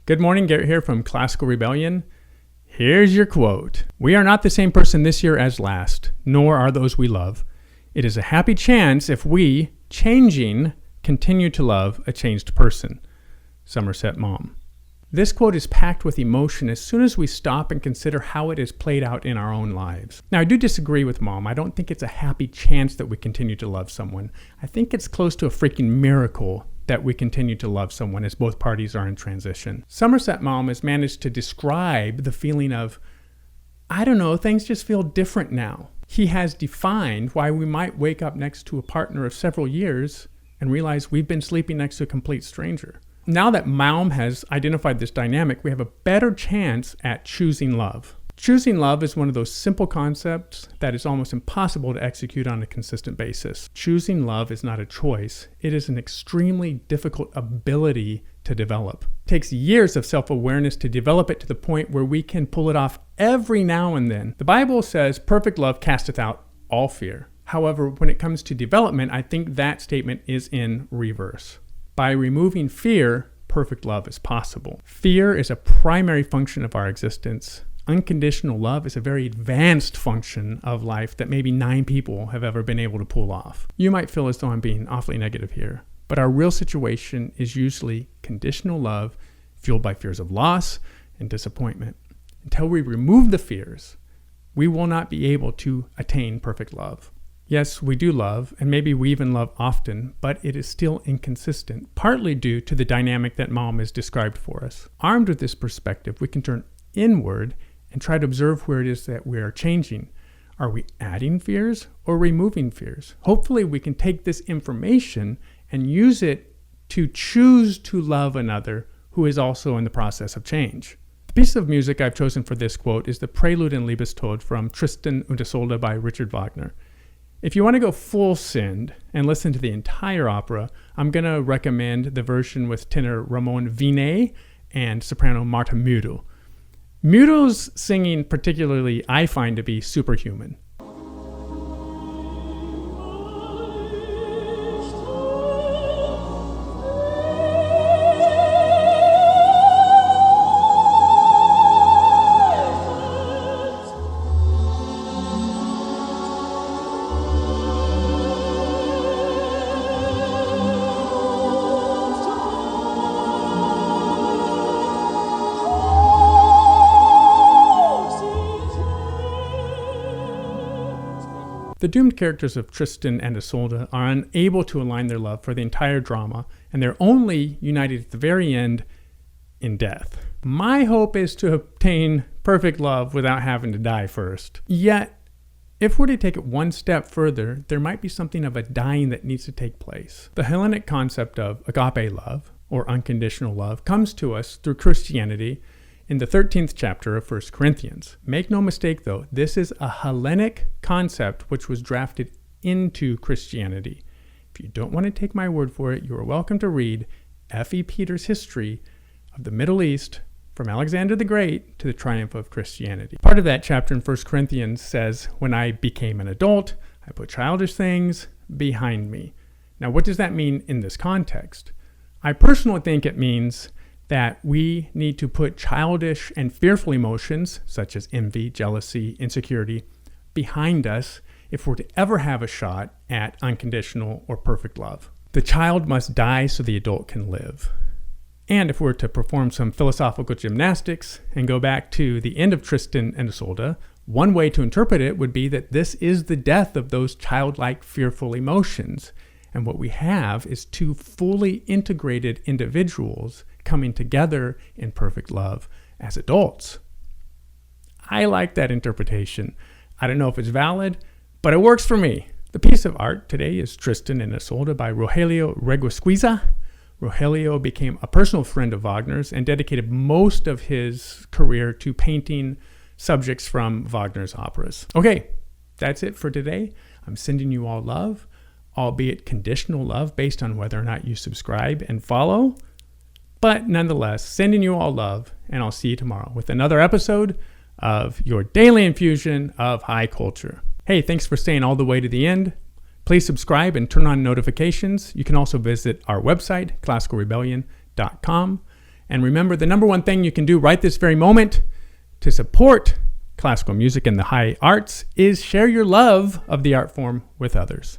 Good morning, Garrett here from Classical Rebellion. Here's your quote. We are not the same person this year as last, nor are those we love. It is a happy chance if we, changing, continue to love a changed person. Somerset Maugham. This quote is packed with emotion as soon as we stop and consider how it is played out in our own lives. Now, I do disagree with Maugham. I don't think it's a happy chance that we continue to love someone. I think it's close to a freaking miracle that we continue to love someone as both parties are in transition. Somerset Maugham has managed to describe the feeling of, things just feel different now. He has defined why we might wake up next to a partner of several years and realize we've been sleeping next to a complete stranger. Now that Maugham has identified this dynamic, we have a better chance at choosing love. Choosing love is one of those simple concepts that is almost impossible to execute on a consistent basis. Choosing love is not a choice. It is an extremely difficult ability to develop. It takes years of self-awareness to develop it to the point where we can pull it off every now and then. The Bible says, perfect love casteth out all fear. However, when it comes to development, I think that statement is in reverse. By removing fear, perfect love is possible. Fear is a primary function of our existence. Unconditional love is a very advanced function of life that maybe 9 people have ever been able to pull off. You might feel as though I'm being awfully negative here, but our real situation is usually conditional love fueled by fears of loss and disappointment. Until we remove the fears, we will not be able to attain perfect love. Yes, we do love, and maybe we even love often, but it is still inconsistent, partly due to the dynamic that Maugham has described for us. Armed with this perspective, we can turn inward and try to observe where it is that we are changing. Are we adding fears or removing fears? Hopefully we can take this information and use it to choose to love another who is also in the process of change. The piece of music I've chosen for this quote is the Prelude and Liebestod from Tristan und Isolde by Richard Wagner. If you want to go full send and listen to the entire opera, I'm going to recommend the version with tenor Ramon Vinet and soprano Marta Mudo. Mudo's singing particularly I find to be superhuman. The doomed characters of Tristan and Isolde are unable to align their love for the entire drama, and they're only united at the very end in death. My hope is to obtain perfect love without having to die first. Yet, if we're to take it one step further, there might be something of a dying that needs to take place. The Hellenic concept of agape love, or unconditional love, comes to us through Christianity in the 13th chapter of 1 Corinthians. Make no mistake though, this is a Hellenic concept which was drafted into Christianity. If you don't want to take my word for it, you are welcome to read F.E. Peter's history of the Middle East from Alexander the Great to the triumph of Christianity. Part of that chapter in 1 Corinthians says, when I became an adult, I put childish things behind me. Now, what does that mean in this context? I personally think it means that we need to put childish and fearful emotions, such as envy, jealousy, insecurity, behind us if we're to ever have a shot at unconditional or perfect love. The child must die so the adult can live. And if we're to perform some philosophical gymnastics and go back to the end of Tristan and Isolde, one way to interpret it would be that this is the death of those childlike, fearful emotions. And what we have is 2 fully integrated individuals coming together in perfect love as adults. I like that interpretation. I don't know if it's valid, but it works for me. The piece of art today is Tristan and Isolde by Rogelio Reguesquiza. Rogelio became a personal friend of Wagner's and dedicated most of his career to painting subjects from Wagner's operas. Okay, that's it for today. I'm sending you all love, albeit conditional love based on whether or not you subscribe and follow. But nonetheless, sending you all love, and I'll see you tomorrow with another episode of your daily infusion of high culture. Hey, thanks for staying all the way to the end. Please subscribe and turn on notifications. You can also visit our website, classicalrebellion.com. And remember, the number one thing you can do right this very moment to support classical music and the high arts is share your love of the art form with others.